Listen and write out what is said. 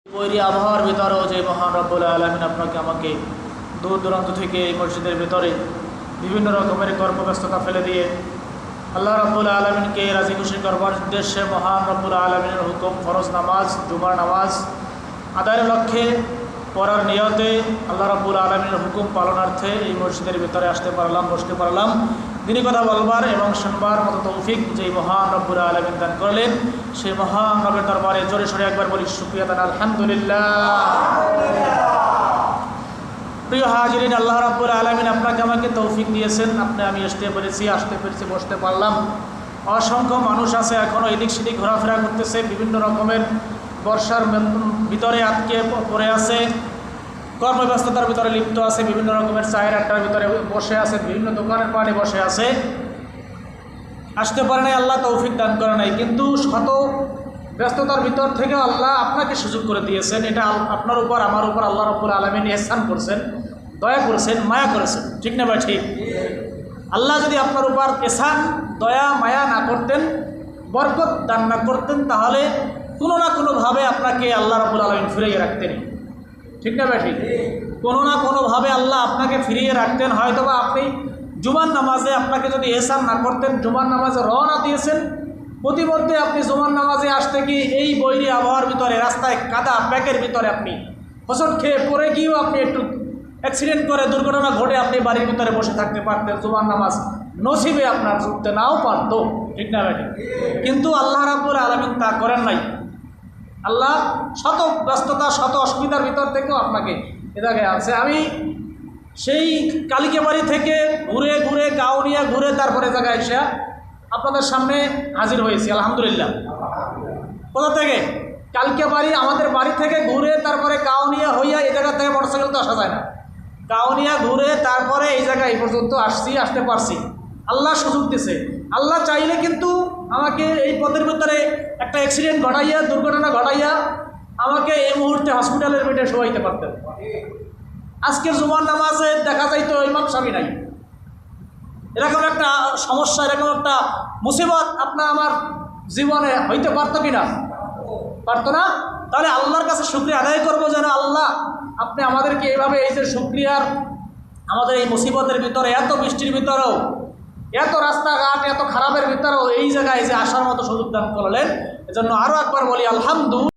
বৈরী আবহাওয়ার ভিতরেও যে মহান রব্বুল আলামিন আপনাকে আমাকে দূর দূরান্ত থেকে এই মসজিদের ভিতরে বিভিন্ন রকমের কর্মব্যস্ততা ফেলে দিয়ে আল্লাহ রব্বুল আলামিনকে রাজি খুশি করবার উদ্দেশ্যে মহান রব্বুল আলামিনের হুকুম ফরজ নামাজ জুমার নামাজ আদায়ের লক্ষ্যে পড়ার নিয়তে আল্লাহ রব্বুল আলামিনের হুকুম পালনার্থে এই মসজিদের ভিতরে আসতে পারলাম, বসতে পারলাম। দিনই কথা বলবার এবং শুনবার মতো তৌফিক যেই মহান রব্বুল আলামিন দান করলেন, সেই মহান রবের দরবারে জোরে সোরে একবার বলি শুকরিয়া দান আলহামদুলিল্লাহ। প্রিয় হাজিরিন, আল্লাহ রাব্বুল আলামিন আপনাকে আমাকে তৌফিক দিয়েছেন, আমি আসতে পেরেছি, বসতে পারলাম। অসংখ্য মানুষ আছে এখনও এদিক সেদিক ঘোরাফেরা করতেছে, বিভিন্ন রকমের বর্ষার ভিতরে আটকে পড়ে আছে, কর্মব্যস্ততার ভিতরে লিপ্ত আছে, বিভিন্ন রকমের চায়ের আড্ডার ভিতরে বসে আছে, বিভিন্ন দোকানের পানে বসে আছে, আসতে পারে নাই, আল্লাহ তৌফিক দান করে নাই। কিন্তু শত ব্যস্ততার ভিতর থেকে আল্লাহ আপনাকে সুযোগ করে দিয়েছেন। এটা আপনার উপর আমার উপর আল্লাহ রাব্বুল আলামিন ইহসান করছেন, দয়া করেছেন, মায়া করেছেন, ঠিক না ভাই? ঠিক। আল্লাহ যদি আপনার উপর ইহসান দয়া মায়া না করতেন, বরকত দান না করতেন, তাহলে কোনো না কোনোভাবে আপনাকে আল্লাহ রাব্বুল আলামিন ফিরিয়ে রাখতেন, ঠিক না ভাই? ঠিক। কোনো না কোনোভাবে আল্লাহ আপনাকে ফিরিয়ে রাখতেন। হয়তোবা আপনি জুমার নামাজে আপনাকে যদি ইহসান না করতেন, জুমার নামাজে রওনা দিয়েছেন, প্রতিমধ্যে আপনি জুমার নামাজে আসতে গিয়ে এই বৈরী আবহাওয়ার ভিতরে রাস্তায় কাদা প্যাকের ভিতরে আপনি হোঁচট খেয়ে পড়ে গিয়েও আপনি একটু অ্যাক্সিডেন্ট করে দুর্ঘটনা ঘটে আপনি বাড়ির ভিতরে বসে থাকতে পারতেন, জুমার নামাজ নসিবে আপনার ছুটতে নাও পারত, ঠিক না ভাই? কিন্তু আল্লাহ রাব্বুল আলামিন তা করেন নাই। আল্লাহ শত ব্যস্ততা শত অসুবিধার ভিতর থেকেও আপনাকে এ জায়গায় আছে। আমি সেই কালিকাবাড়ি থেকে ঘুরে ঘুরে কাউনিয়া ঘুরে তারপরে জায়গায় এসে আপনাদের সামনে হাজির হয়েছি, আলহামদুলিল্লাহ। কোথা থেকে? কালিকাবাড়ি, আমাদের বাড়ি থেকে ঘুরে তারপরে কাউনিয়া হইয়া এই জায়গা থেকে মোটরসাইকেল তো আসা যায় না, কাউনিয়া ঘুরে তারপরে এই জায়গায় এই পর্যন্ত আসতে পারছি। আল্লাহ সুযোগ দিছে। আল্লাহ চাইলে কিন্তু আমাকে এই পথের ভিতরে একটা অ্যাক্সিডেন্ট ঘটাইয়া, দুর্ঘটনা ঘটাইয়া আমাকে এই মুহূর্তে হসপিটালের বেডে শোয়াইতে পারতেন। আজকের জুমার নামাজে দেখা যাইতো ইমাম সাহেব নাই, এরকম একটা সমস্যা, এরকম একটা মুসিবত আপনার আমার জীবনে হইতে পারতো কি না? পারতো না। তাহলে আল্লাহর কাছে শুকরিয়া আদায় করবো যেন আল্লাহ আপনি আমাদেরকে এইভাবে এই যে শুকরিয়ার আমাদের এই মুসিবতের ভিতরে, এত বৃষ্টির ভিতরেও, এত রাস্তাঘাট এত খারাপের ভিতরেও এই জায়গায় যে আসার মতো সুযোগ দান করলেন, এজন্য আরও একবার বলি আলহামদুলিল্লাহ।